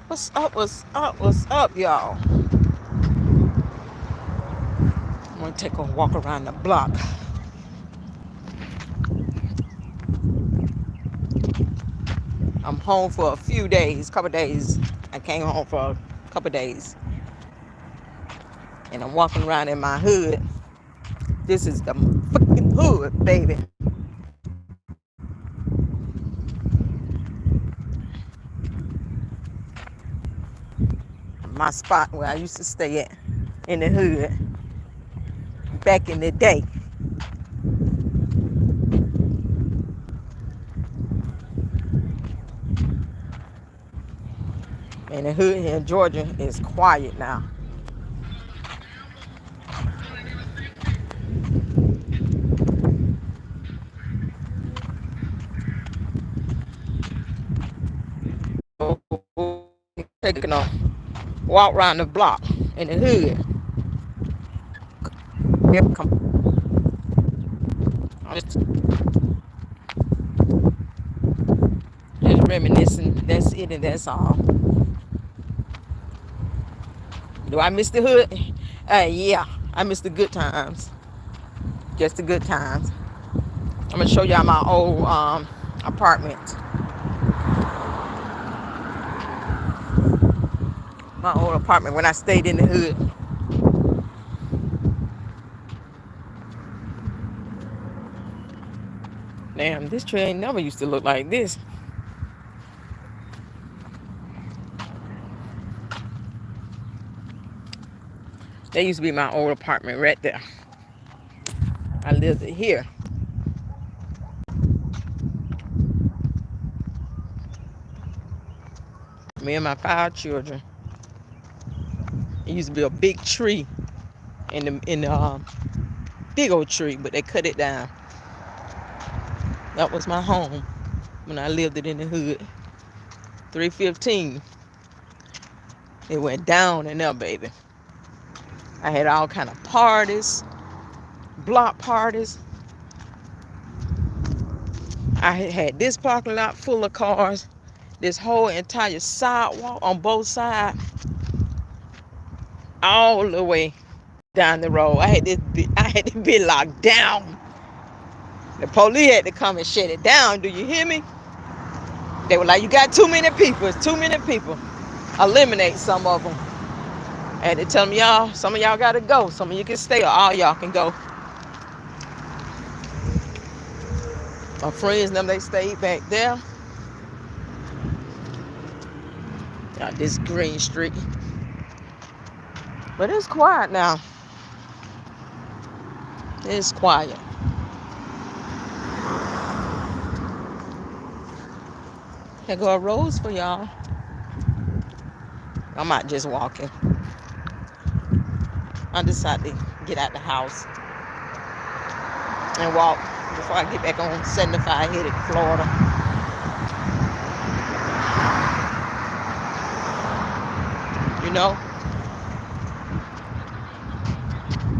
What's up? What's up? What's up, y'all? I'm gonna take a walk around the block. I'm home for a few days, couple days. I came home for a couple days, and I'm walking around in my hood. This is the fucking hood, baby. My spot where I used to stay at in the hood back in the day. And the hood here in Georgia is quiet now. Taking a walk around the block in the hood. Here come. Just reminiscing. That's it, and that's all. Do I miss the hood? Yeah, I miss the good times. Just the good times. I'm gonna show y'all my old apartment. My old apartment when I stayed in the hood. Damn, this tree ain't never used to look like this. That used to be my old apartment right there. I lived here. Me and my 5 children. It used to be a big tree in the big old tree, but they cut it down. That was my home when I lived it in the hood. 315. It went down in there, baby. I had all kind of parties, block parties. I had this parking lot full of cars, this whole entire sidewalk on both sides, all the way down the road. I had to be locked down. The police had to come and shut it down. Do you hear me? They were like, "You got too many people. It's too many people. Eliminate some of them." I had to tell them, y'all, some of y'all got to go. Some of you can stay, or all y'all can go. My friends, them, they stayed back there. This green street. But it's quiet now. It's quiet. Here go a rose for y'all. I'm not just walking. I decided to get out the house and walk before I get back on 75 headed to Florida. You know,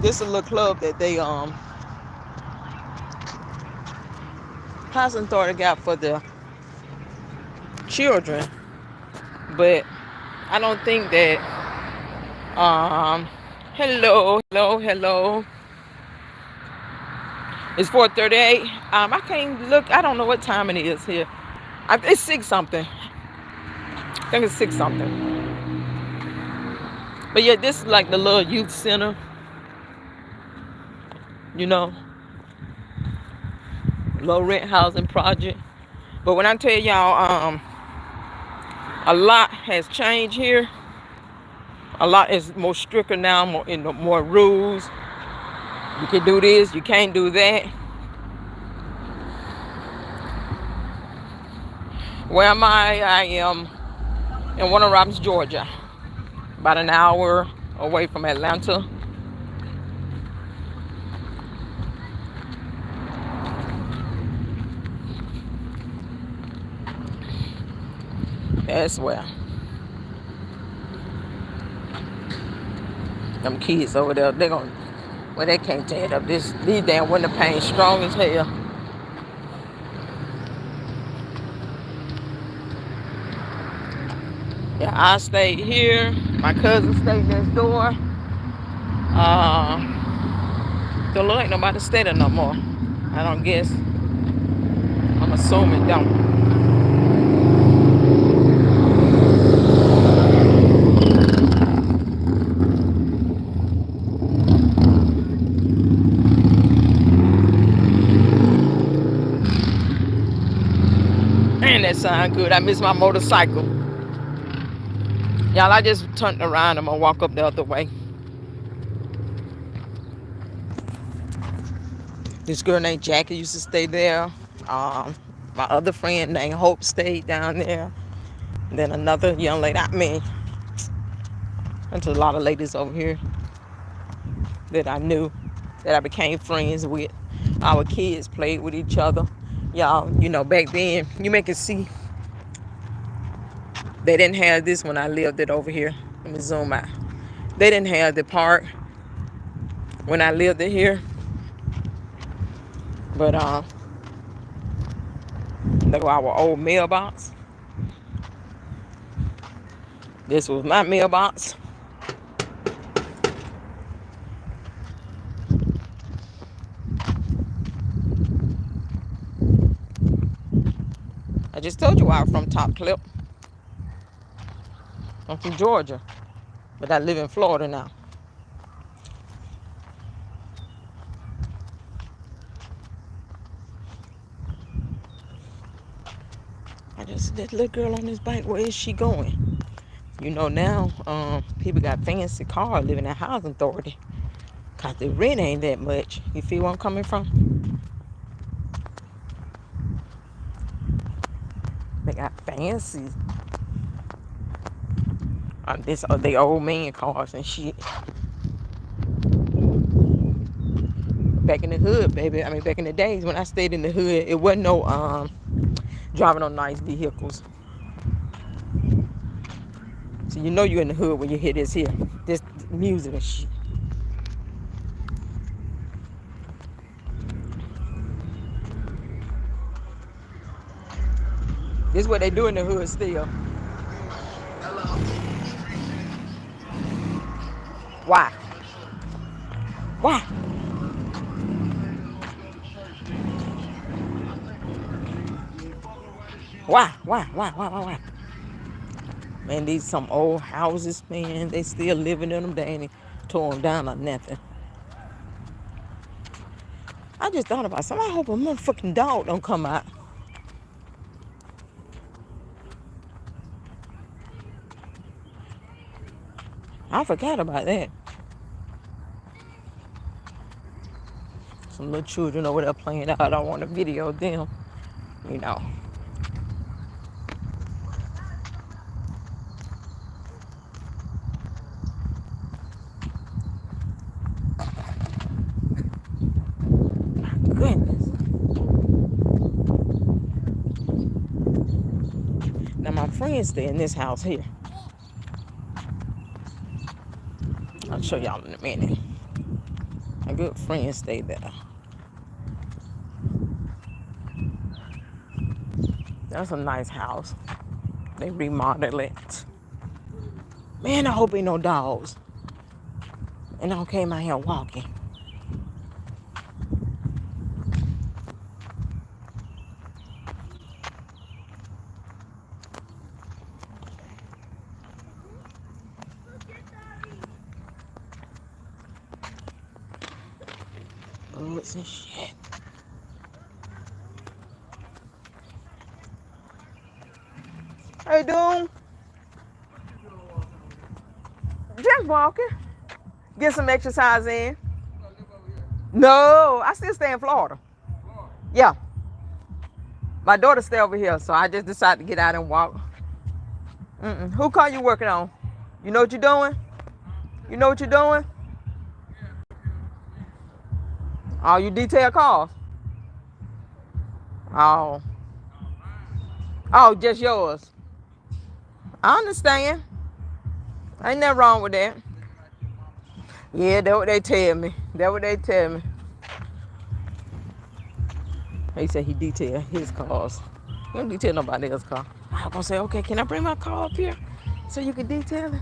this is a little club that they housing authority got for the children, but I don't think that hello. It's 4:38. I can't look. I don't know what time it is here. It's 6 something. I think it's 6 something. But yeah, this is like the little youth center. You know, low rent housing project. But when I tell y'all, a lot has changed here. A lot is more stricter now, more rules. You can do this, you can't do that. Where am I? I am in Warner Robins, Georgia. About an hour away from Atlanta. That's where. Them kids over there, they can't tear it up. These damn window panes strong as hell. Yeah, I stayed here. My cousin stayed next door. Don't look like nobody stayed there no more. I don't guess. I'm assuming don't. Man, that sound good. I miss my motorcycle. Y'all, I just turned around. I'm gonna walk up the other way. This girl named Jackie used to stay there. My other friend named Hope stayed down there. And then another young lady. I mean, there's a lot of ladies over here that I knew, that I became friends with. Our kids played with each other. Y'all, you know, back then, you make it see, they didn't have this when I lived it over here. Let me zoom out. They didn't have the park when I lived it here. But look at our old mailbox. This was my mailbox. I just told you I was from Top Clip. I'm from Georgia, but I live in Florida now. That little girl on this bike, where is she going? You know, now people got fancy cars living in housing authority, cause the rent ain't that much. You feel where I'm coming from? They got fancy. This they old man cars and shit. Back in the hood, baby. I mean, back in the days when I stayed in the hood, it wasn't no driving on nice vehicles. So you know you're in the hood when you hear this here, this music and shit. This is what they do in the hood still. Why? Why? Why? Man, these some old houses, man. They still living in them. They ain't tore them down or nothing. I just thought about something. I hope a motherfucking dog don't come out. I forgot about that. Some little children over there playing out. I don't want to video them, you know. Goodness. Now my friends stay in this house here. I'll show y'all in a minute. My good friends stay there. That's a nice house. They remodeled it. Man, I hope ain't no dogs. And I came out here walking. Bullets and shit. Hey, dude. Just walking. Get some exercise in. No, I still stay in Florida. Yeah. My daughter stay over here, so I just decided to get out and walk. Who car you working on? You know what you're doing? You know what you're doing? Oh, you detail cars? Oh. Oh, just yours. I understand. Ain't nothing wrong with that. Yeah, that's what they tell me. That's what they tell me. He said he detailed his cars. He don't detail nobody else's car. I was gonna say, okay, can I bring my car up here? So you can detail it?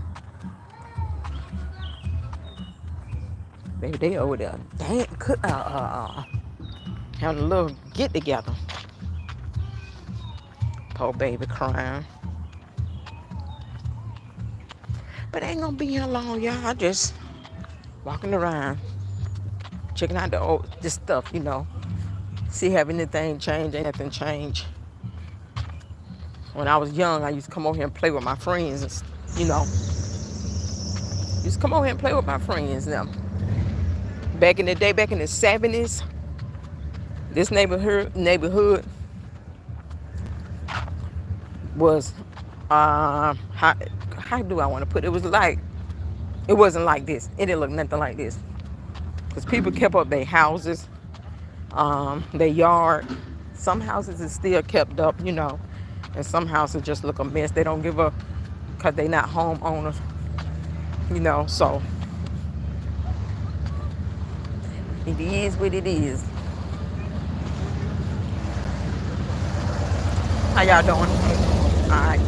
Baby, they over there. Damn, having a little get together. Poor baby crying. But I ain't gonna be here long, y'all. I just walking around, checking out this stuff, See have anything changed, ain't nothing changed. When I was young, I used to come over here and play with my friends, Used to come over here and play with my friends now. Back in the day, back in the 70s, this neighborhood was how do I want to put it? It was like it wasn't like this. It didn't look nothing like this. Because people kept up their houses, their yard. Some houses is still kept up, and some houses just look a mess. They don't give up because they not homeowners, so it is what it is. How y'all doing? All right.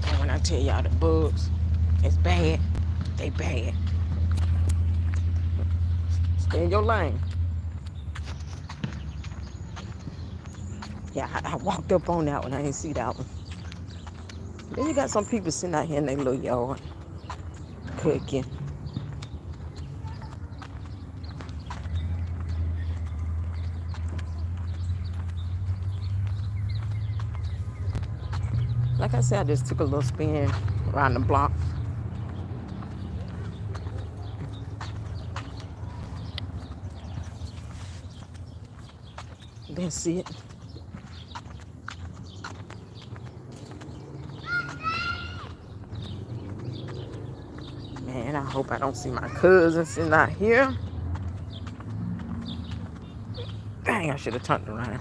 And when I tell y'all the bugs, it's bad. They bad. Stay in your lane. Yeah, I walked up on that one. I didn't see that one. Then you got some people sitting out here in their little yard cooking. Like I said, I just took a little spin around the block. That's it. Man, I hope I don't see my cousin sitting out here. Dang, I should have turned around.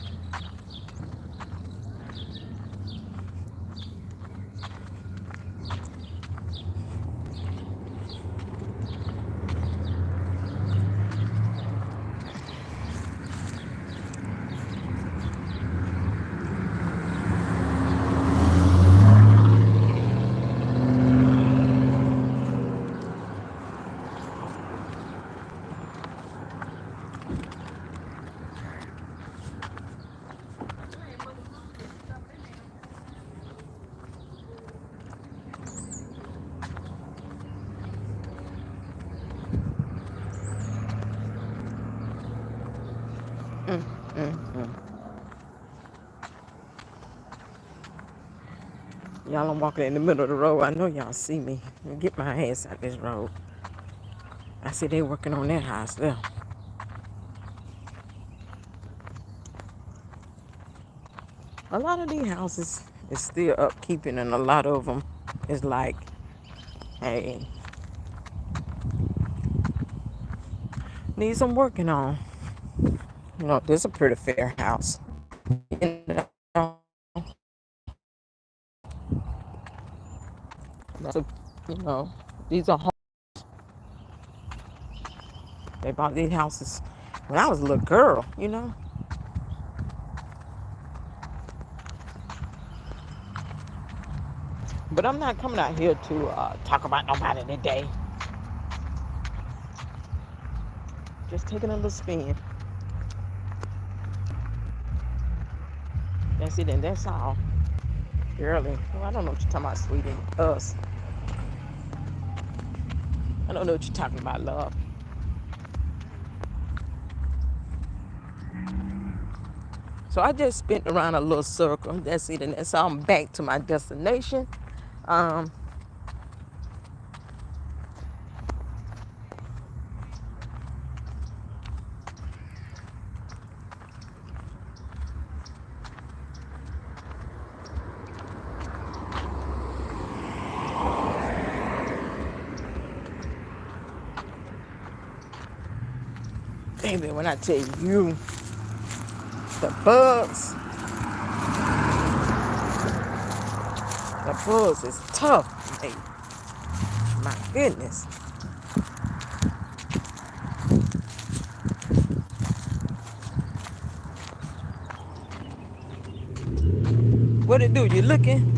Y'all, I'm walking in the middle of the road. I know y'all see me. Get my ass out this road. I see they working on that house there. A lot of these houses is still upkeeping, and a lot of them is like, hey, need some working on. This is a pretty fair house. So, these are homes. They bought these houses when I was a little girl, But I'm not coming out here to talk about nobody today. Just taking a little spin. That's it, and that's all. Girlie. Well, I don't know what you're talking about, sweetie. Us. I don't know what you're talking about, love. So I just spent around a little circle. That's it, and that's all. I'm back to my destination. Baby, when I tell you, the bugs, The buzz is tough, mate. My goodness. What it do? You looking?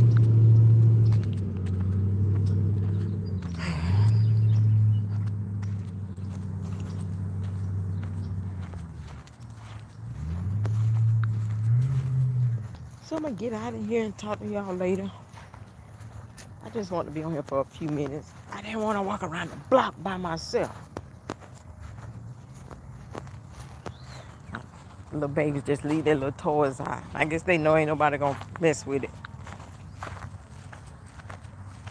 So I'm gonna get out of here and talk to y'all later. I just want to be on here for a few minutes. I didn't want to walk around the block by myself. Little babies just leave their little toys out. I guess they know ain't nobody gonna mess with it.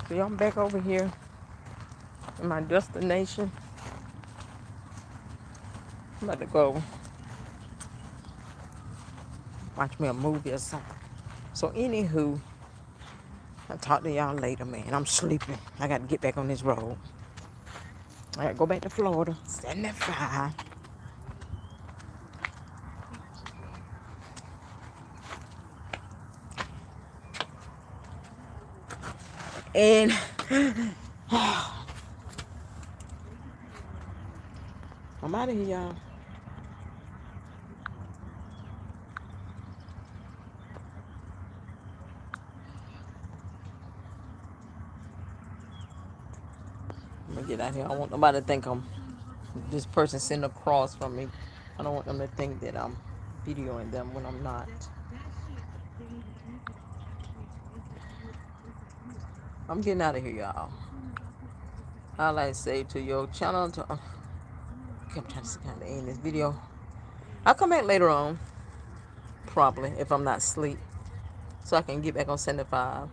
So y'all, I'm back over here in my destination. I'm about to go watch me a movie or something. So anywho, I'll talk to y'all later, man. I'm sleeping. I got to get back on this road. I got to go back to Florida. 75. And I'm out of here, y'all. I'm gonna get out of here. I don't want nobody to think I'm this person sitting across from me. I don't want them to think that I'm videoing them when I'm not. I'm getting out of here, y'all. I like to say to your channel to I'm trying to see how to end this video. I'll come back later on, probably, if I'm not asleep, so I can get back on 75.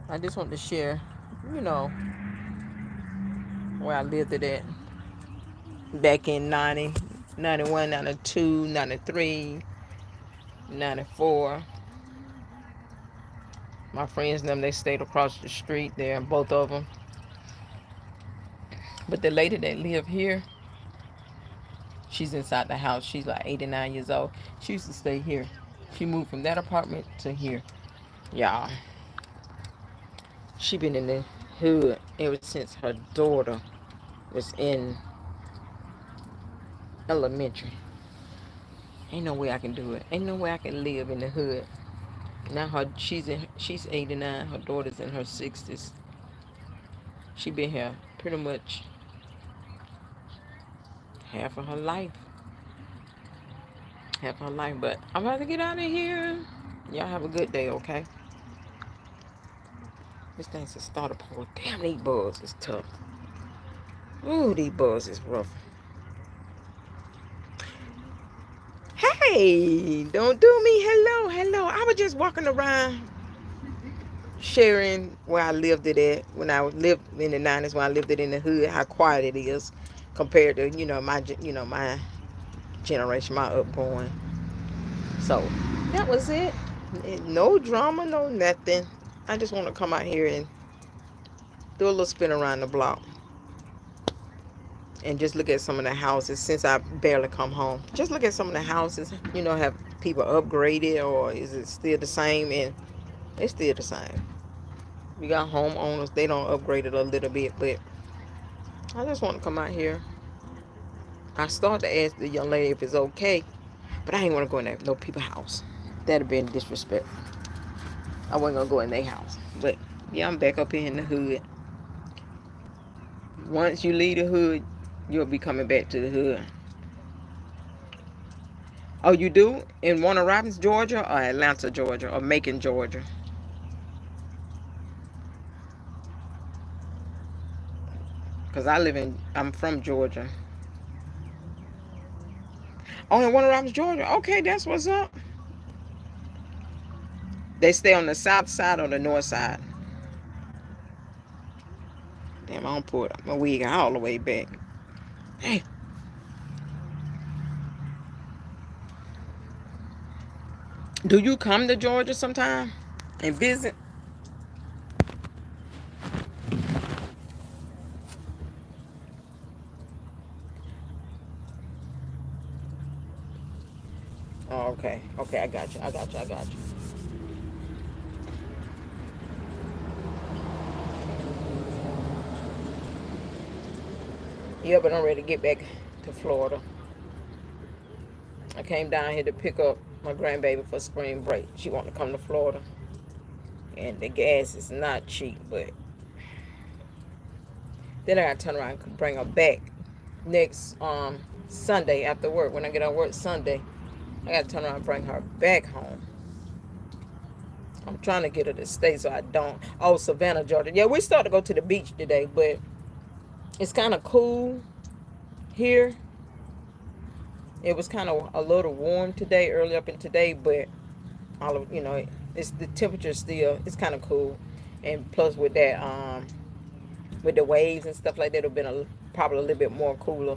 I just want to share, you know, where I lived at back in 90, 91, 92, 93, 94. My friends and them, they stayed across the street there, both of them. But the lady that lived here, she's inside the house. She's like 89 years old. She used to stay here. She moved from that apartment to here. Y'all, she been in the hood ever since her daughter was in elementary. Ain't no way I can do it. Ain't no way I can live in the hood. Now she's 89. Her daughter's in her 60s. She been here pretty much half of her life. Half of her life. But I'm about to get out of here. Y'all have a good day, okay? This thing's a starter pole. Damn, these bugs is tough. Ooh, these bugs is rough. Hey, don't do me. Hello, hello. I was just walking around sharing where I lived it at when I lived in the 90s, when I lived it in the hood, how quiet it is compared to, my generation, my upbringing. So that was it. No drama, no nothing. I just want to come out here and do a little spin around the block and just look at some of the houses since I barely come home. Just look at some of the houses, have people upgraded or is it still the same? And it's still the same. We got homeowners, they don't upgrade it a little bit, but I just want to come out here. I started to ask the young lady if it's okay, but I ain't want to go in no people's house. That'd have been disrespectful. I wasn't going to go in their house. But yeah, I'm back up here in the hood. Once you leave the hood, you'll be coming back to the hood. Oh, you do? In Warner Robins, Georgia, or Atlanta, Georgia, or Macon, Georgia? Because I'm from Georgia. Oh, in Warner Robins, Georgia. Okay, that's what's up. They stay on the south side or the north side? Damn, I don't put my wig all the way back. Hey. Do you come to Georgia sometime and visit? Oh, okay. Okay, I got you. Yeah, but I'm ready to get back to Florida. I came down here to pick up my grandbaby for spring break. She wanted to come to Florida, and the gas is not cheap. But then I got to turn around and bring her back next Sunday after work. When I get on work Sunday, I got to turn around and bring her back home. I'm trying to get her to stay so I don't. Oh, Savannah, Georgia. Yeah, we started to go to the beach today, but it's kind of cool here. It was kind of a little warm today, early up in today, but all of it's the temperature still. It's kind of cool, and plus with the waves and stuff like that, it'll been probably a little bit more cooler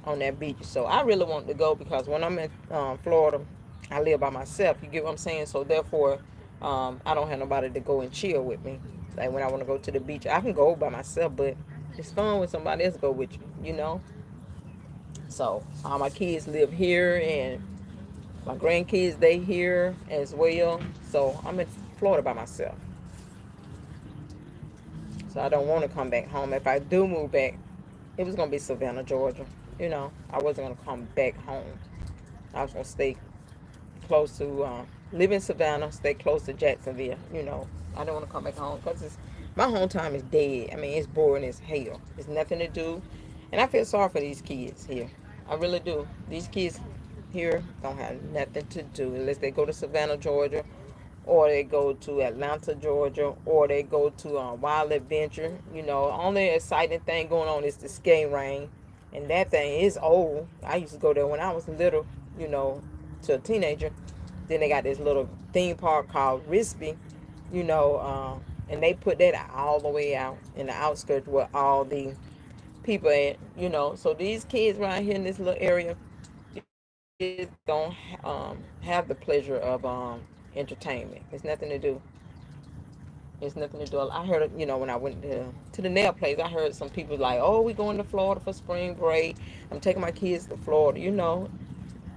on that beach. So I really want to go because when I'm in Florida, I live by myself. You get what I'm saying? So therefore, I don't have nobody to go and chill with me. Like when I want to go to the beach, I can go by myself, but it's fun when somebody else go with you. So all my kids live here, and my grandkids they here as well. So I'm in Florida by myself. So I don't want to come back home. If I do move back, it was gonna be Savannah, Georgia. I wasn't gonna come back home. I was gonna stay close to live in Savannah, stay close to Jacksonville. I don't want to come back home because my home time is dead. I mean, it's boring as hell. There's nothing to do, and I feel sorry for these kids here. I really do. These kids here don't have nothing to do unless they go to Savannah, Georgia, or they go to Atlanta, Georgia, or they go to Wild Adventure. Only exciting thing going on is the skate ring, and that thing is old. I used to go there when I was little, you know, to a teenager. Then they got this little theme park called Risby, and they put that all the way out in the outskirts where all the people at. So these kids right here in this little area, these kids don't have the pleasure of entertainment. It's nothing to do. It's nothing to do. I heard, when I went to the nail place, I heard some people like, "Oh, we going to Florida for spring break. I'm taking my kids to Florida,"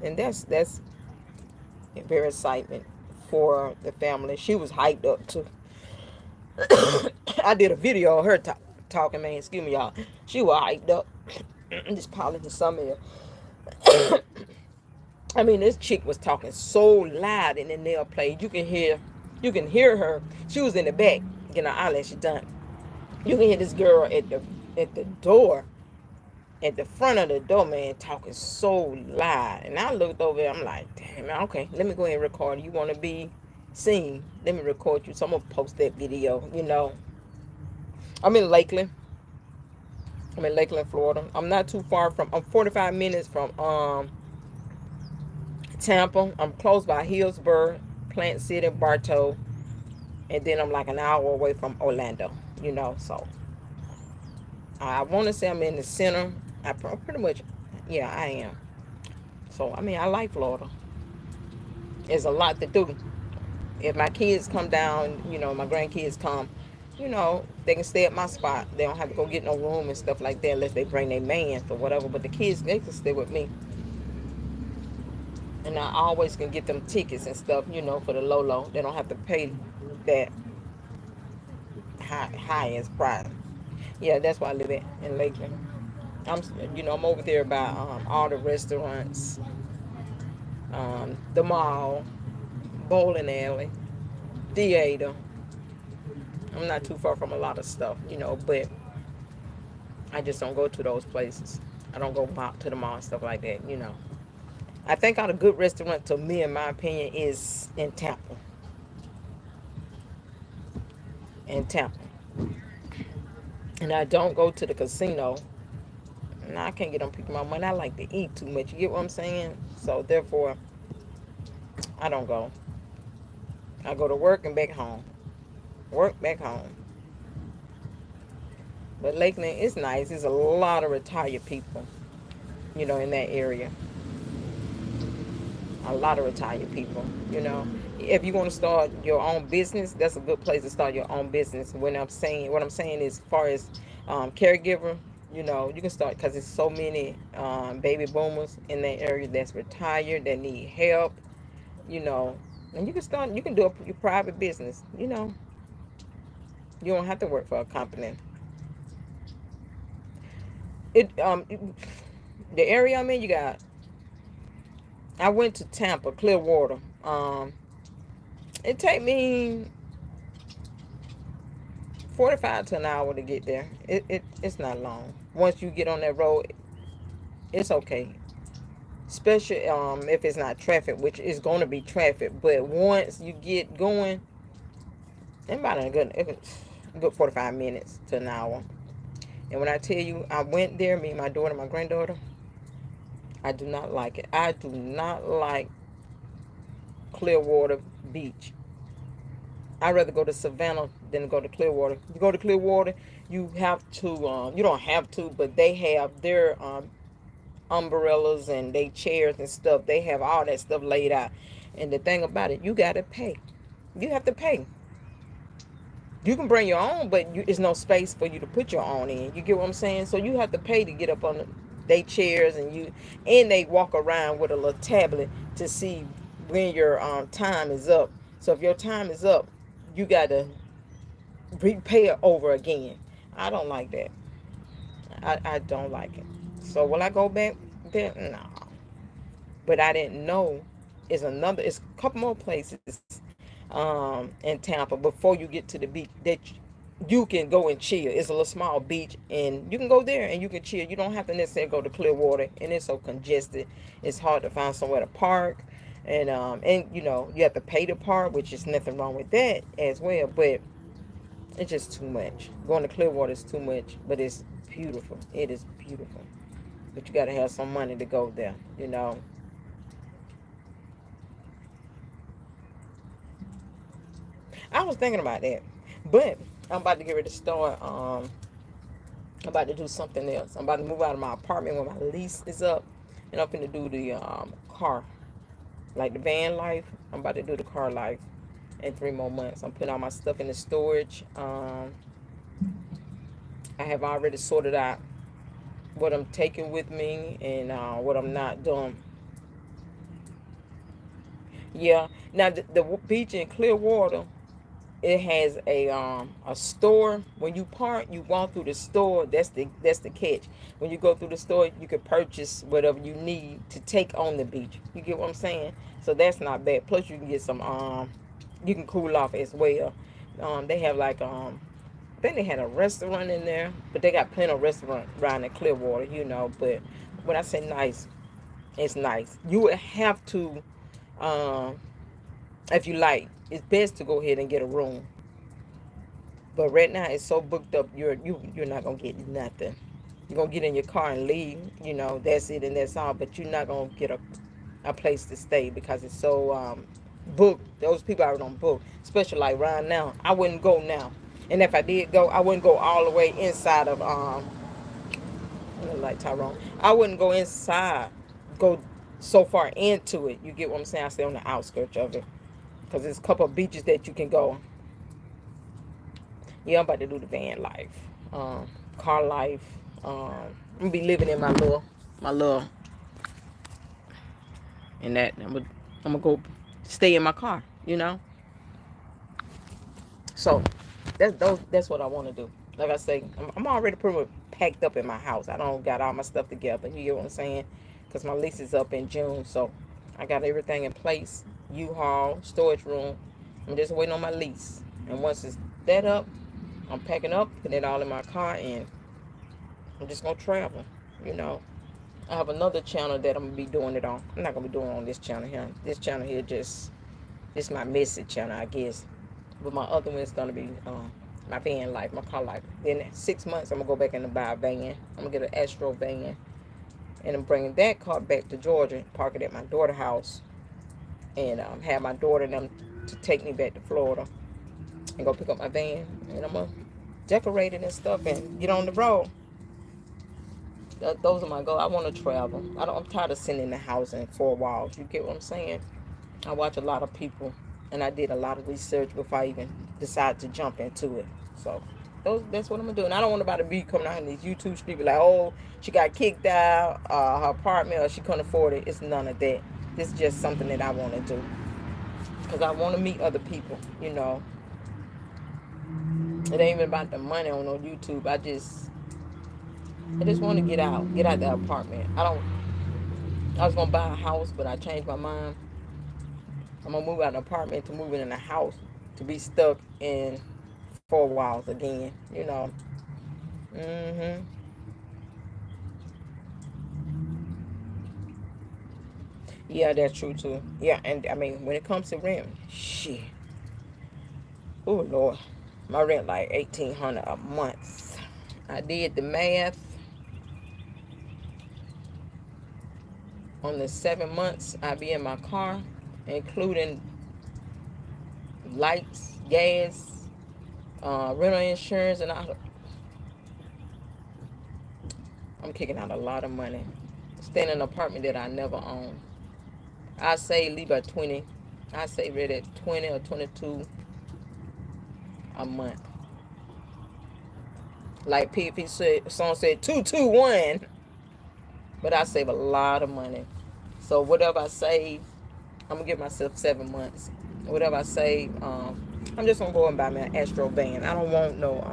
and that's very excitement for the family. She was hyped up too. I did a video of her talking, man. Excuse me, y'all. She was hyped up. I'm just polishing some here. I mean, this chick was talking so loud in the nail place. You can hear her. She was in the back getting her eyelashes done. You can hear this girl at the door, at the front of the door, man, talking so loud. And I looked over there. I'm like, damn, man, okay, let me go ahead and record. You want to be seen? Let me record you. So I'm gonna post that video. I'm in Lakeland. I'm in Lakeland, Florida. I'm not too far from. I'm 45 minutes from Tampa. I'm close by Hillsborough, Plant City, Bartow, and then I'm like an hour away from Orlando. So I want to say I'm in the center. Pretty much, yeah, I am. So I mean, I like Florida. There's a lot to do. If my kids come down, my grandkids come, they can stay at my spot. They don't have to go get no room and stuff like that unless they bring their man or whatever. But the kids, they can stay with me. And I always can get them tickets and stuff, for the low. They don't have to pay that high as price. Yeah, that's why I live in Lakeland. I'm over there by all the restaurants, the mall, bowling alley, theater. I'm not too far from a lot of stuff, but I just don't go to those places. I don't go to the mall and stuff like that. I think all the good restaurant to me, in my opinion, is in Tampa. In Tampa. And I don't go to the casino. No, I can't get on people my money. I like to eat too much. You get what I'm saying? So therefore, I don't go. I go to work and back home. Work back home. But Lakeland is nice. There's a lot of retired people, in that area. A lot of retired people. If you want to start your own business, that's a good place to start your own business. What I'm saying is, as far as caregiver, you can start because there's so many baby boomers in that area that's retired that need help. You know, and you can start. You can do your private business. You don't have to work for a company. it the area I'm in, you got. I went to Tampa, Clearwater. It take me 45 to an hour to get there. It's not long. Once you get on that road, it's okay. Especially if it's not traffic, which is going to be traffic. But once you get going, it's about a good 45 minutes to an hour. And when I tell you, I went there, me, my daughter, my granddaughter, I do not like it. I do not like Clearwater Beach. I'd rather go to Savannah than go to Clearwater. You go to Clearwater, you have to, you don't have to, but they have their umbrellas and they chairs and stuff. They have all that stuff laid out. And the thing about it, you got to pay. You have to pay. You can bring your own, but it's no space for you to put your own in. You get what I'm saying? So you have to pay to get up on they chairs, and they walk around with a little tablet to see when your time is up. So if your time is up, you got to repay it over again. I don't like that. I don't like it. So will I go back there? No. But I didn't know it's a couple more places in Tampa before you get to the beach that you can go and chill. It's a little small beach and you can go there and you can chill. You don't have to necessarily go to Clearwater, and it's so congested. It's hard to find somewhere to park. And you have to pay to park, which is nothing wrong with that as well, but it's just too much. Going to Clearwater is too much, but it's beautiful. It is beautiful. But you got to have some money to go there. I was thinking about that, but I'm about to get ready to start. I'm about to do something else. I'm about to move out of my apartment when my lease is up, and I'm gonna do the car, like the van life. I'm about to do the car life in 3 more months. I'm putting all my stuff in the storage. I have already sorted out what I'm taking with me and what I'm not doing. Yeah. Now the beach in Clearwater, it has a store. When you park, you walk through the store. That's the catch. When you go through the store, you can purchase whatever you need to take on the beach. You get what I'm saying? So that's not bad. Plus you can get some you can cool off as well. They have like I think they had a restaurant in there, but they got plenty of restaurants around in Clearwater. But when I say nice, it's nice. You would have to um if you like, it's best to go ahead and get a room. But right now it's so booked up, you're not gonna get nothing. You're gonna get in your car and leave. That's it and that's all. But you're not gonna get a place to stay because it's so booked. Those people are on book, especially like right now. I wouldn't go now, and if I did go, I wouldn't go all the way inside of like Tyrone. I wouldn't go inside, go so far into it. You get what I'm saying? I stay on the outskirts of it because there's a couple of beaches that you can go. Yeah, I'm about to do the van life, car life. I'm gonna be living in my little, in that. I'm gonna go stay in my car. So that's what I want to do. Like I say, I'm already pretty much packed up in my house. I don't got all my stuff together. You get what I'm saying? Because my lease is up in June, so I got everything in place. U-Haul, storage room. I'm just waiting on my lease, and once it's that up, I'm packing up, putting it all in my car, and I'm just gonna travel. You know, I have another channel that I'm gonna be doing it on. I'm not gonna be doing it on this channel here. This channel here just this my message channel, I guess. But my other one is gonna be my van life, my car life. Then in 6 months, I'm gonna go back and buy a van. I'm gonna get an Astro van, and I'm bringing that car back to Georgia, park it at my daughter's house, and have my daughter and them to take me back to Florida and go pick up my van, and I'm gonna decorate it and stuff and get on the road. Those are my goals. I want to travel. I'm tired of sitting in the house and four walls. You get what I'm saying? I watch a lot of people, and I did a lot of research before I even decided to jump into it. So that's what I'm gonna do. And I don't want nobody to be coming out in these YouTube streets like, oh, she got kicked out her apartment or she couldn't afford it. It's none of that. This is just something that I want to do because I want to meet other people. It ain't even about the money on no YouTube. I just want to get out the apartment. I was gonna buy a house, but I changed my mind. I'm gonna move out of an apartment to moving in a house to be stuck in 4 walls again. You know. Mhm. Yeah, that's true too. Yeah, and I mean when it comes to rent, shit. Oh Lord, my rent like 1,800 a month. I did the math on the 7 months I be in my car, including lights, gas, rental insurance, and I'm kicking out a lot of money. Staying in an apartment that I never owned. I say leave at 20. I say read at 20 or 22 a month. Like PFP said, song said 221, but I save a lot of money. So whatever I save, I'm gonna give myself 7 months. Whatever I save, I'm just gonna go and buy me an Astro van. I don't want no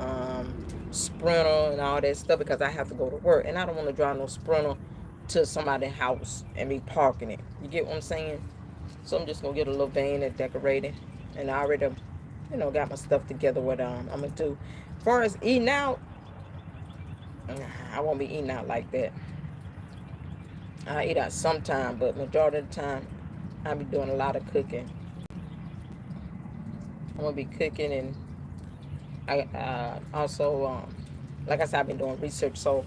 Sprinter and all that stuff because I have to go to work, and I don't want to drive no Sprinter to somebody's house and be parking it. You get what I'm saying? So I'm just gonna get a little van and decorate it, and I already, got my stuff together. What I'm gonna do. As far as eating out, I won't be eating out like that. I eat out sometime, but majority of the time, I be doing a lot of cooking. I'm gonna be cooking, and I also, like I said, I've been doing research. So,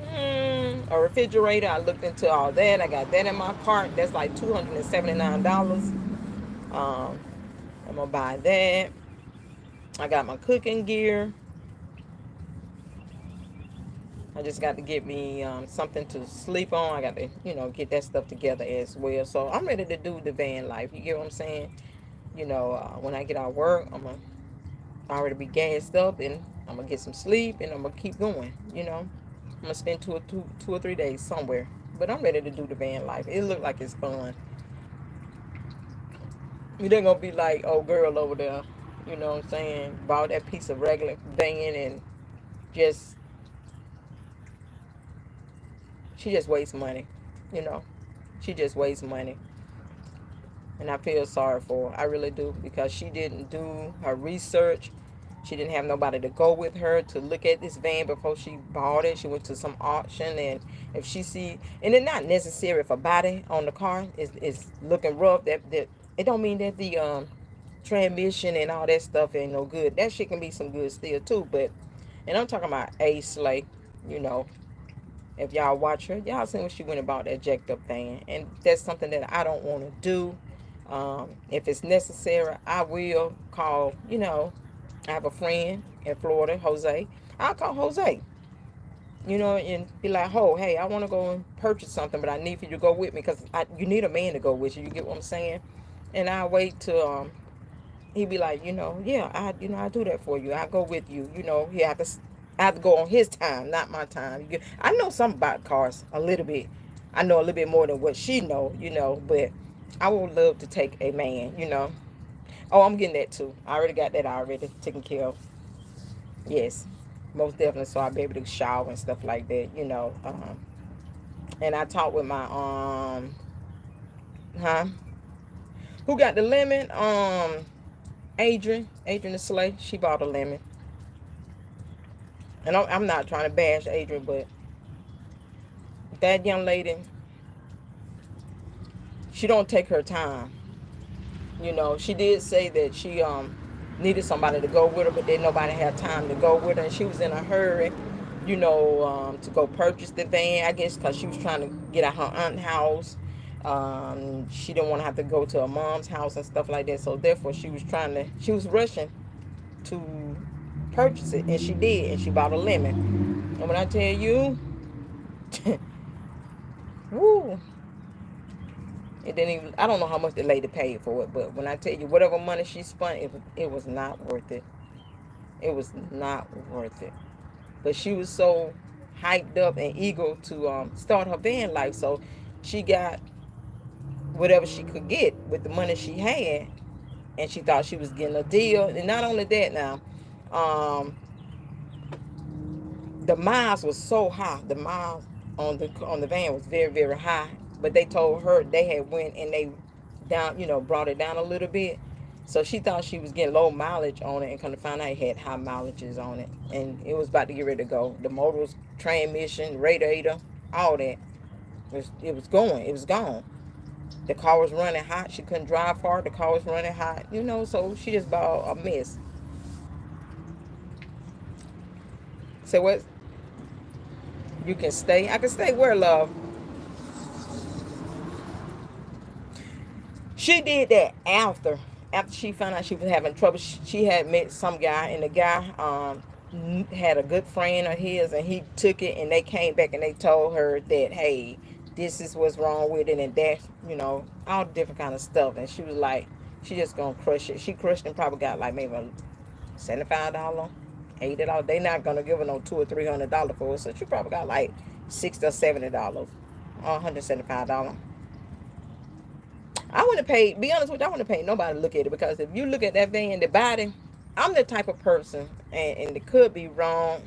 a refrigerator. I looked into all that. I got that in my cart. That's like $279. I'm gonna buy that. I got my cooking gear. I just got to get me something to sleep on. I got to, get that stuff together as well. So I'm ready to do the van life. You get what I'm saying? When I get out of work, I'm gonna already be gassed up, and I'm gonna get some sleep, and I'm gonna keep going. I'm gonna spend 2 or 3 days somewhere. But I'm ready to do the van life. It look like it's fun. You ain't gonna be like old girl over there. You know what I'm saying? Bought that piece of regular van and just she just wastes money. You know, she just wastes money. And I feel sorry for her. I really do, because she didn't do her research. She didn't have nobody to go with her to look at this van before she bought it. She went to some auction, and if she see, and it's not necessary if a body on the car is looking rough, that it don't mean that the transmission and all that stuff ain't no good. That shit can be some good still too. But, and I'm talking about A Slay, you know. If y'all watch her, y'all seen when she went about that jacked up thing. And that's something that I don't want to do. If it's necessary, I will call, I have a friend in Florida, Jose. I'll call Jose, and be like, oh, hey, I want to go and purchase something, but I need for you to go with me, because you need a man to go with you. You get what I'm saying? And I wait till he'd be like, yeah, I do that for you. I go with you. I have to go on his time, not my time. I know something about cars a little bit. I know a little bit more than what she know, but I would love to take a man. Oh, I'm getting that too. I already got that already taken care of. Yes, most definitely. So I'll be able to shower and stuff like that. And I talked with my huh? Who got the lemon? Adrian the Slay. She bought a lemon. And I'm not trying to bash Adrian, but that young lady, she don't take her time. She did say that she needed somebody to go with her, but then nobody had time to go with her, and she was in a hurry, to go purchase the van. I guess because she was trying to get at her aunt's house. She didn't want to have to go to her mom's house and stuff like that. So therefore, she was rushing to purchase it, and she did, and she bought a lemon. And when I tell you, woo, it didn't even. I don't know how much the lady paid for it, but when I tell you whatever money she spent, it was not worth it. It was not worth it. But she was so hyped up and eager to start her van life, so she got whatever she could get with the money she had, and she thought she was getting a deal. And not only that, now, the miles was so high. The miles on the van was very, very high. But they told her they had went and they down, brought it down a little bit. So she thought she was getting low mileage on it, and kind of found out it had high mileages on it, and it was about to get ready to go. The motor was transmission, radiator, all that. It was going. It was gone. The car was running hot. She couldn't drive far. The car was running hot. So she just bought a mess. So what? You can stay. I can stay where, love? She did that after she found out she was having trouble. She had met some guy, and the guy had a good friend of his, and he took it, and they came back and they told her that, hey, this is what's wrong with it, and that, all different kind of stuff. And she was like, she just gonna crush it. She crushed and probably got like maybe $75, $80. They not gonna give her no $200 or $300 for it, so she probably got like $60 or $70, $175. I wouldn't pay, be honest with you, I wouldn't pay nobody to look at it, because if you look at that van, the body, I'm the type of person, and it could be wrong.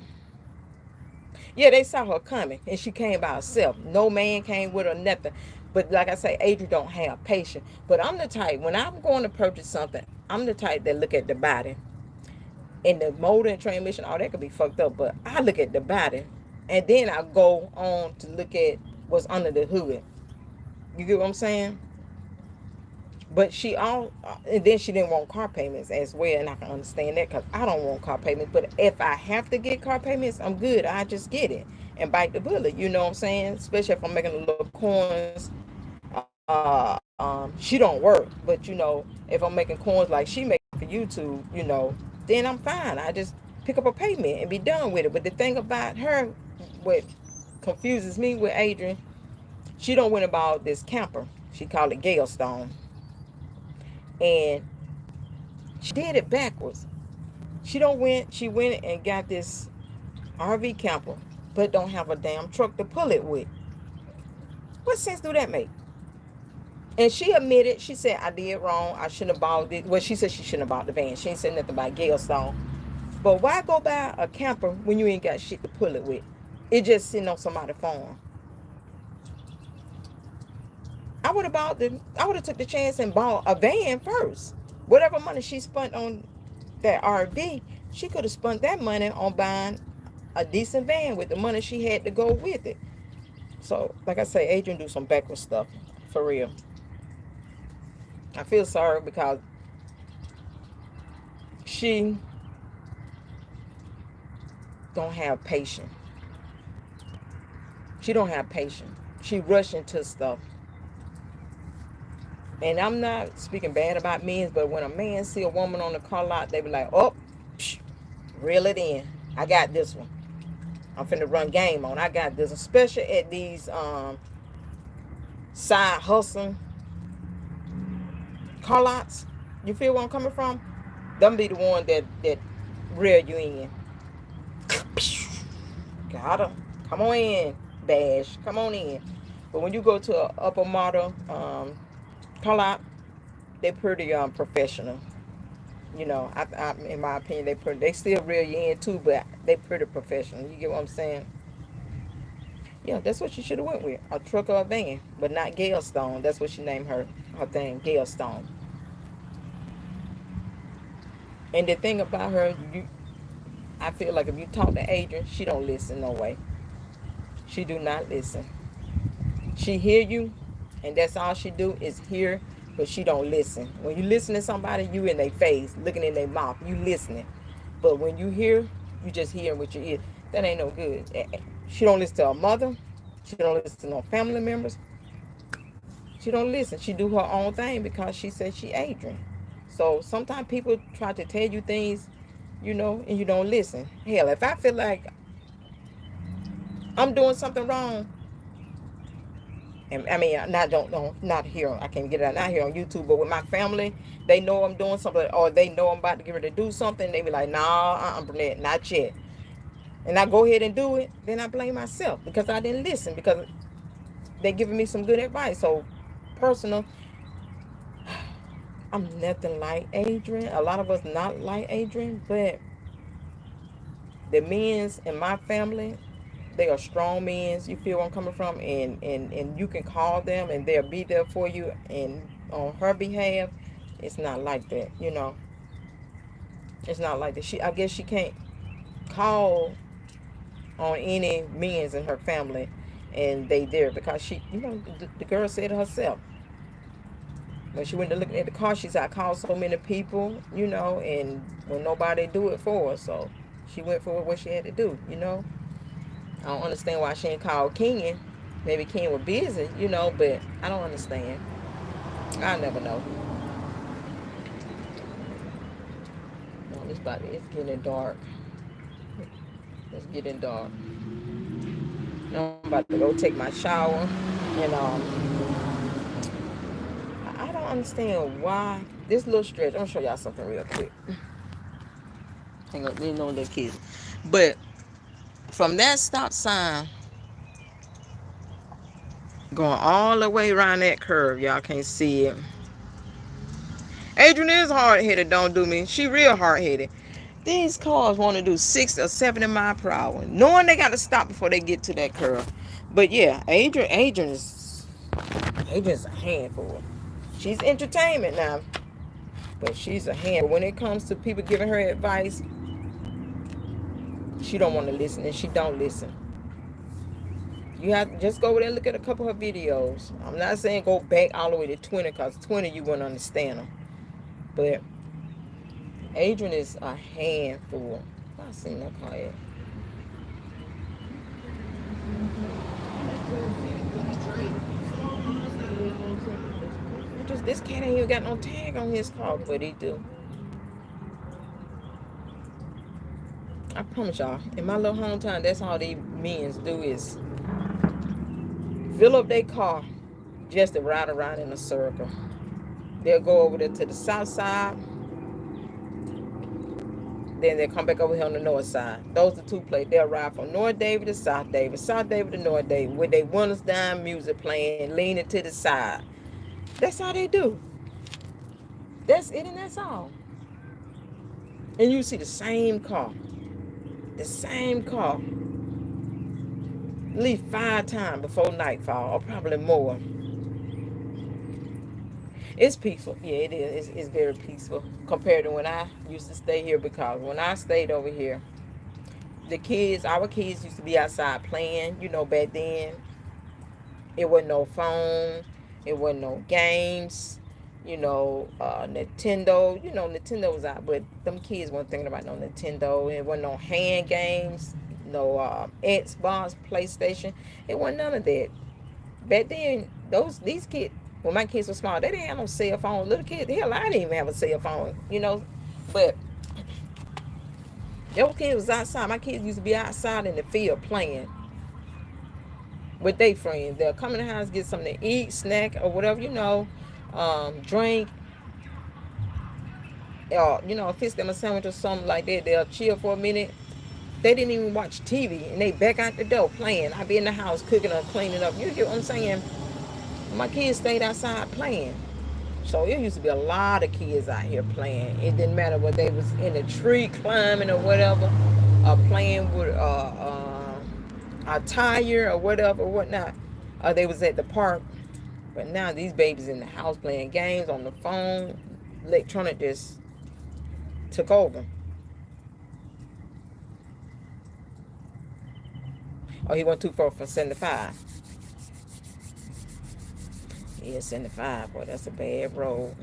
Yeah, they saw her coming, and she came by herself. No man came with her, nothing. But like I say, Adrian don't have patience. But I'm the type, when I'm going to purchase something, I'm the type that look at the body. And the motor and transmission, all that could be fucked up. But I look at the body, and then I go on to look at what's under the hood. You get what I'm saying? But and then she didn't want car payments as well, and I can understand that, because I don't want car payments. But if I have to get car payments, I'm good. I just get it and bite the bullet. You know what I'm saying? Especially if I'm making a little coins. She don't work, but if I'm making coins like she making for YouTube, then I'm fine. I just pick up a payment and be done with it. But the thing about her, what confuses me with Adrian, she don't went about this camper. She called it Galestone. And she did it backwards. She went and got this RV camper, but don't have a damn truck to pull it with. What sense do that make? And she admitted, she said, I did wrong. I shouldn't have bought it. Well, she said she shouldn't have bought the van. She ain't said nothing about Galestone. But why go buy a camper when you ain't got shit to pull it with? It just sitting on somebody's farm. I would have took the chance and bought a van first. Whatever money she spent on that RV, she could have spent that money on buying a decent van with the money she had to go with it. So, like I say, Adrian do some backward stuff, for real. I feel sorry because she don't have patience. She don't have patience. She rush into stuff. And I'm not speaking bad about men, but when a man see a woman on the car lot, they be like, oh, psh, reel it in. I got this one. I'm finna run game on. I got this, especially at these side hustling car lots. You feel where I'm coming from? Them be the one that reel you in. Got her. Come on in, Bash. Come on in. But when you go to an upper model car lot, they pretty professional. In my opinion, they still reel you in too, but they pretty professional. You get what I'm saying? Yeah, that's what she should have went with, a truck or a van, but not Galestone. That's what she named her thing, Galestone. And the thing about her, I feel like if you talk to Adrian, she don't listen no way. She do not listen. She hear you, and that's all she do is hear, but she don't listen. When you listen to somebody, you in their face, looking in their mouth, you listening. But when you hear, you just hearing with your ear. That ain't no good. She don't listen to her mother. She don't listen to no family members. She don't listen. She do her own thing because she said she Adrian. So sometimes people try to tell you things, and you don't listen. Hell, if I feel like I'm doing something wrong, and I mean, not here. I can't get it out. Not here on YouTube, but with my family, they know I'm doing something, or they know I'm about to get ready to do something. They be like, "Nah, Burnett, not yet." And I go ahead and do it. Then I blame myself because I didn't listen, because they giving me some good advice. So personal, I'm nothing like Adrian. A lot of us not like Adrian, but the men's in my family, they are strong men's. You feel where I'm coming from, and you can call them and they'll be there for you. And on her behalf, it's not like that. It's not like that. I guess she can't call on any men's in her family, and they there because the girl said it herself. When she went to look at the car, she said, I called so many people, and when nobody do it for her. So she went for what she had to do. I don't understand why she ain't called Ken. Maybe Ken was busy, but I don't understand. I never know. No, it's getting dark. It's getting dark. Now I'm about to go take my shower. And I don't understand why. This little stretch, I'm gonna show y'all something real quick. Hang on, there's no little kids. But from that stop sign, going all the way around that curve, y'all can't see it. Adrian is hard-headed, don't do me. She real hard-headed. These cars want to do 60 or 70 miles per hour, knowing they got to stop before they get to that curve. But yeah, Adrian's a handful. She's entertainment now, but she's a handful. When it comes to people giving her advice, she don't want to listen, and she don't listen. You have to just go over there and look at a couple of her videos. I'm not saying go back all the way to 20, because 20 you wouldn't understand them. But Adrian is a handful. I seen that car yet. This cat ain't even got no tag on his car, but he do. I promise y'all, in my little hometown, that's all these men do is fill up their car just to ride around in a circle. They'll go over there to the south side, then they'll come back over here on the north side. Those are two places. They'll ride from North David to South David, South David to North David, with their windows down, music playing, leaning to the side. That's how they do. That's it, and that's all. And you see the same car. The same car. At least 5 times before nightfall, or probably more. It's peaceful. Yeah, it is. It's very peaceful compared to when I used to stay here, because when I stayed over here, our kids used to be outside playing. Back then, it wasn't no phone. It wasn't no games. Nintendo. Nintendo was out, but them kids weren't thinking about no Nintendo. It wasn't no hand games, no Xbox, PlayStation. It wasn't none of that. Back then, these kids, when my kids were small, they didn't have no cell phone. Little kids, hell, I didn't even have a cell phone. But those kids was outside. My kids used to be outside in the field playing with their friends. They'll come in the house, get something to eat, snack, or whatever, drink, fix them a sandwich or something like that. They'll chill for a minute. They didn't even watch TV, and they back out the door playing. I be in the house cooking or cleaning up. You get what I'm saying? My kids stayed outside playing. So it used to be a lot of kids out here playing. It didn't matter whether they was in a tree climbing or whatever, or playing with a tire or whatever, whatnot. Or they was at the park. But now these babies in the house playing games on the phone. Electronic just took over. Oh, he went too far for 75. Yeah, 75. Boy, that's a bad road.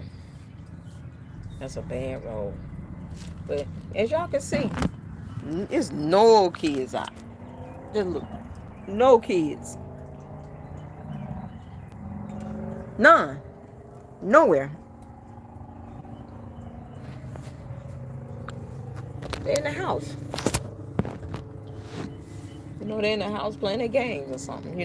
That's a bad road. But as y'all can see, it's no kids out. Just look. No kids. None. Nowhere. They're in the house. They're in the house playing their games or something.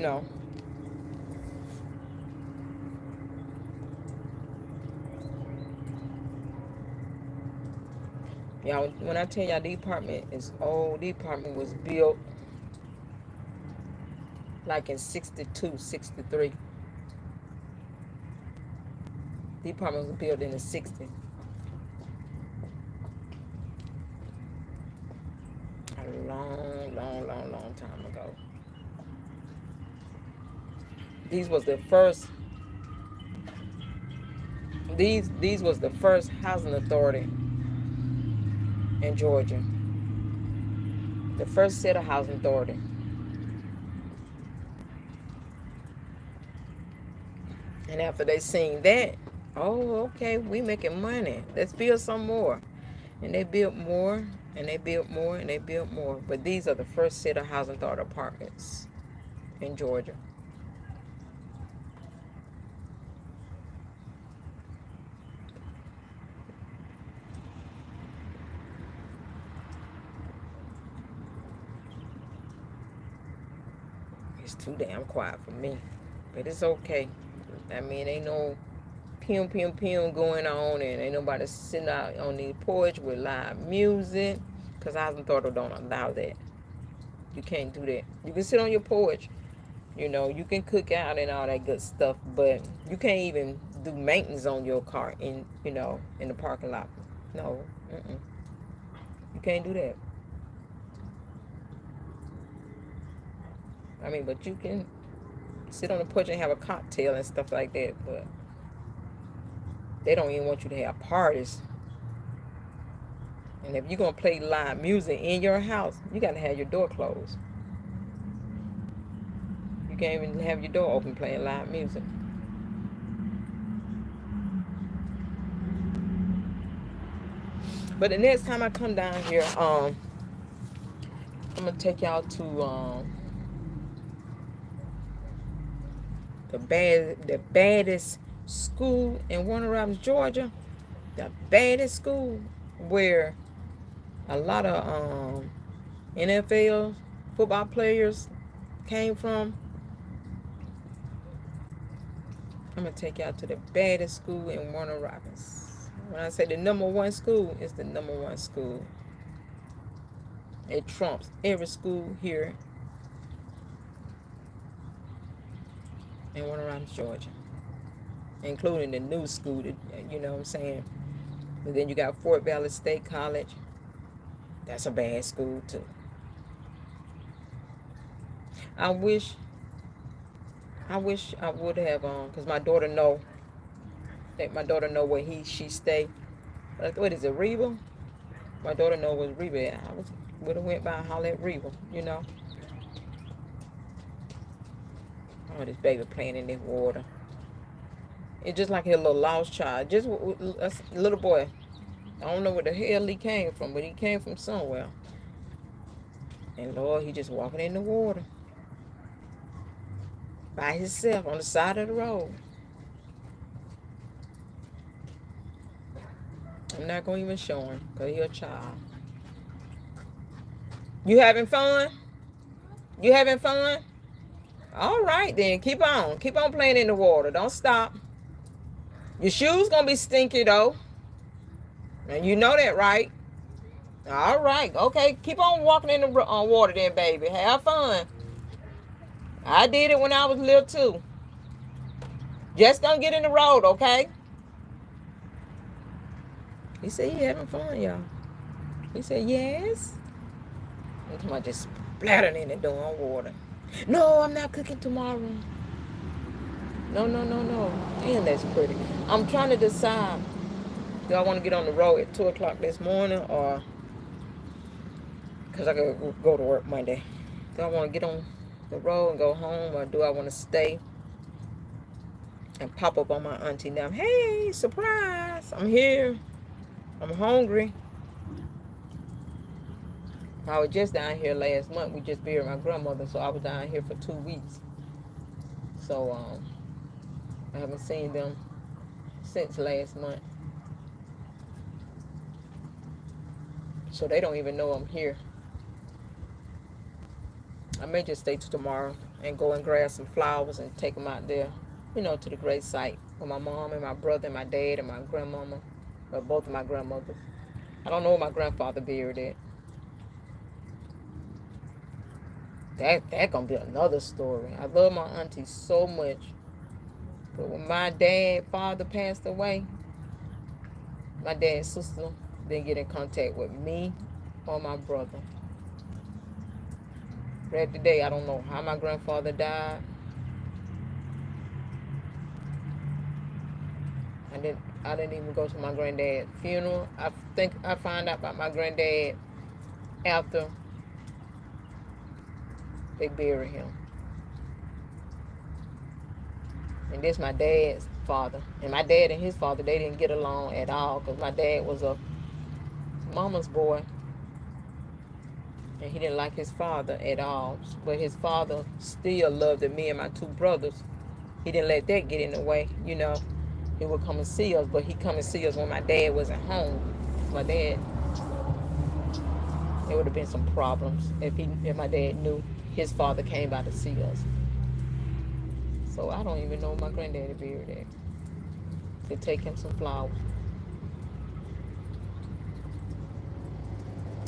Y'all, when I tell y'all the apartment is old, the apartment was built like in 62, 63. The apartment was built in the 60s. A long time ago. These was the first. These was the first housing authority in Georgia. The first set of housing authority. And after they seen that, oh, okay, we making money. Let's build some more. And they built more, and they built more, and they built more. But these are the first set of housing authority apartments in Georgia. It's too damn quiet for me. But it's okay. I mean, ain't no pum going on, and ain't nobody sitting out on the porch with live music. Because housing authority don't allow that. You can't do that. You can sit on your porch. You can cook out and all that good stuff, but you can't even do maintenance on your car in the parking lot. No, you can't do that. I mean, but you can sit on the porch and have a cocktail and stuff like that, but they don't even want you to have parties. And if you're going to play live music in your house, you got to have your door closed. You can't even have your door open playing live music. But the next time I come down here, I'm going to take y'all to the baddest school in Warner Robins, Georgia. The baddest school where a lot of NFL football players came from. I'm going to take y'all to the baddest school in Warner Robins. When I say the number one school, it's the number one school. It trumps every school here in Warner Robins, Georgia, including the new school, you know what I'm saying? But then you got Fort Valley State College. That's a bad school, too. I wish I would have, because my daughter know where she stay. What is it, Reba? My daughter know where Reba at. Would have went by and hollered at Reba, Oh, this baby playing in this water. It's just like a little lost child. Just a little boy. I don't know where the hell he came from, but he came from somewhere. And Lord, he just walking in the water. By himself on the side of the road. I'm not going to even show him because he's a child. You having fun? You having fun? All right, then. Keep on. Keep on playing in the water. Don't stop. Your shoes going to be stinky, though. And you know that, right? All right. Okay. Keep on walking in the water then, baby. Have fun. I did it when I was little, too. Just don't get in the road, okay? He said he having fun, y'all. He said, yes. I'm talking about just splattering in the darn water. No, I'm not cooking tomorrow. No. Damn, that's pretty. I'm trying to decide, do I want to get on the road at 2 o'clock this morning or, because I got to go to work Monday. Do I want to get on the road and go home, or do I want to stay and pop up on my auntie now? Hey, surprise, I'm here. I'm hungry. I was just down here last month. We just buried my grandmother, so I was down here for 2 weeks. So I haven't seen them since last month. So they don't even know I'm here. I may just stay till tomorrow and go and grab some flowers and take them out there, to the great site with my mom and my brother and my dad and my grandmama, or both of my grandmothers. I don't know where my grandfather buried at. That gonna be another story. I love my auntie so much, but when my father passed away, my dad's sister didn't get in contact with me or my brother. Read today, I don't know how my grandfather died. I didn't even go to my granddad's funeral. I think I found out about my granddad after they buried him. And this my dad's father. And my dad and his father, they didn't get along at all, because my dad was a mama's boy. And he didn't like his father at all. But his father still loved me and my two brothers. He didn't let that get in the way, He would come and see us, but he come and see us when my dad wasn't home. My dad, there would have been some problems if my dad knew his father came by to see us. So I don't even know my granddaddy buried at. To take him some flowers.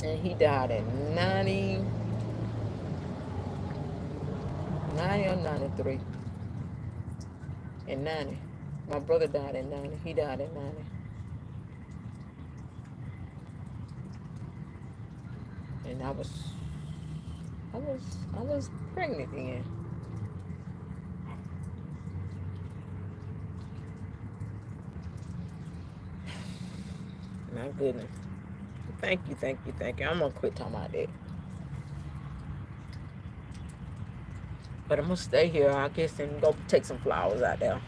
And he died at 90 or 93. And 90. My brother died at 90. He died at 90. And I was pregnant then. My goodness. Thank you. I'm gonna quit talking about that. But I'm gonna stay here, I guess, and go take some flowers out there.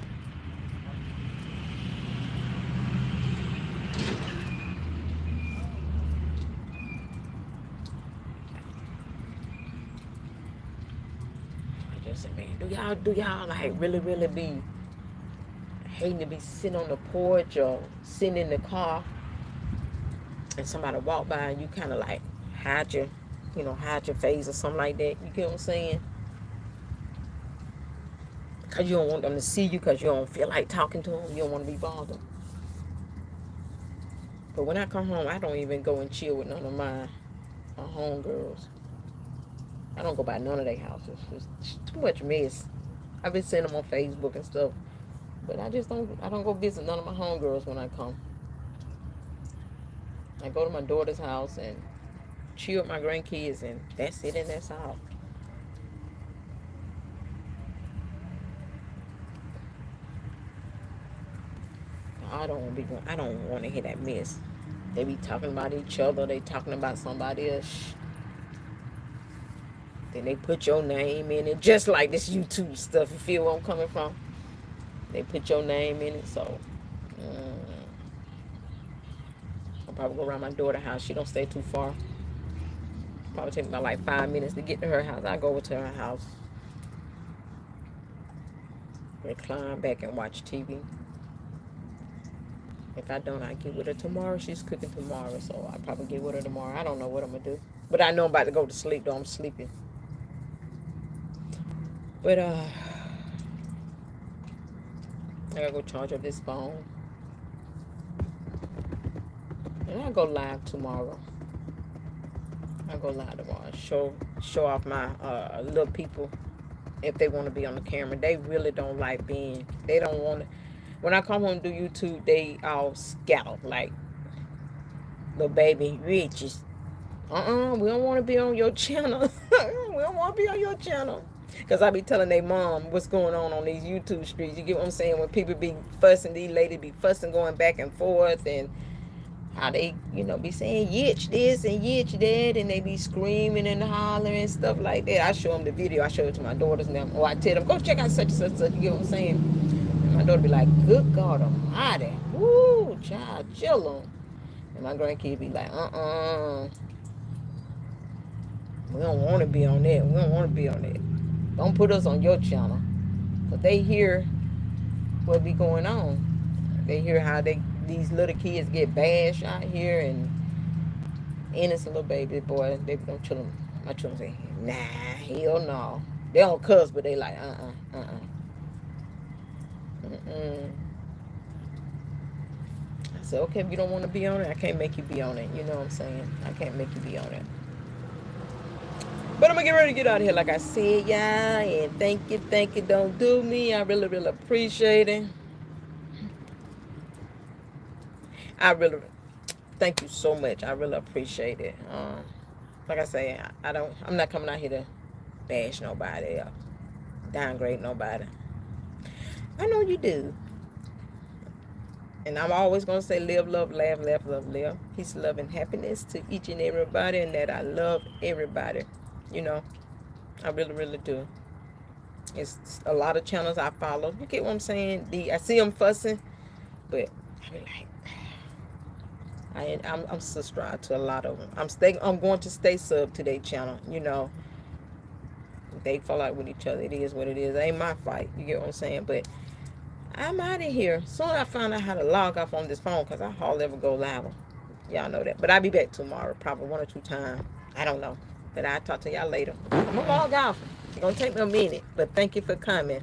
I just said, man, do y'all like really be hating to be sitting on the porch or sitting in the car and somebody walk by and you kind of like hide your face or something like that? You get what I'm saying? Because you don't want them to see you, because you don't feel like talking to them. You don't want to be bothered. But when I come home, I don't even go and chill with none of my homegirls. I don't go by none of their houses. It's too much mess. I've been seeing them on Facebook and stuff. But I don't go visit none of my homegirls when I come. I go to my daughter's house and chill with my grandkids, and that's it, and that's all. I don't want to hear that mess. They be talking about each other. They talking about somebody else. Then they put your name in it, just like this YouTube stuff. You feel where I'm coming from? They put your name in it, so I'll probably go around my daughter's house. She don't stay too far. Probably take me about like 5 minutes to get to her house. I go over to her house, recline back and watch TV. If I don't, I get with her tomorrow. She's cooking tomorrow, so I'll probably get with her tomorrow. I don't know what I'm going to do. But I know I'm about to go to sleep, though. I'm sleeping. But, I gotta go charge up this phone. And I'll go live tomorrow. Show off my little people if they want to be on the camera. They really don't like they don't want to. When I come home to do YouTube, they all scatter like little baby riches. We don't want to be on your channel. We don't want to be on your channel. Because I be telling their mom what's going on these YouTube streets. You get what I'm saying? When people be fussing, these ladies be fussing, going back and forth, and how they, be saying yitch this and yitch that, and they be screaming and hollering and stuff like that. I show them the video. I show it to my daughters and them. Or I tell them, go check out such and such, such. You get what I'm saying? And my daughter be like, good God Almighty. Woo, child, chill on. And my grandkids be like, we don't want to be on that. We don't want to be on that. Don't put us on your channel. Because they hear what be going on. They hear how these little kids get bashed out here, and innocent little baby boy, they don't children. My children say, nah, hell no. They don't cuss, but they like, I said, okay, if you don't want to be on it, I can't make you be on it. You know what I'm saying? I can't make you be on it. But I'm going to get ready to get out of here, like I said, y'all. And thank you, don't do me. I really, really appreciate it. Thank you so much. I really appreciate it. Like I say, I'm not coming out here to bash nobody or downgrade nobody. I know you do. And I'm always going to say live, love, laugh, laugh, love, live. Peace, love, and happiness to each and everybody, and that I love everybody. You know, I really, really do. It's a lot of channels I follow. You get what I'm saying? I see them fussing, but I be like, I'm subscribed to a lot of them. I'm going to stay sub to their channel. You know, they fall out with each other. It is what it is. It ain't my fight. You get what I'm saying? But I'm out of here. Soon I find out how to log off on this phone because I hardly ever go live. Y'all know that. But I'll be back tomorrow, probably 1 or 2 times. I don't know. But I'll talk to y'all later. I'm going to log off. It's going to take me a minute. But thank you for coming.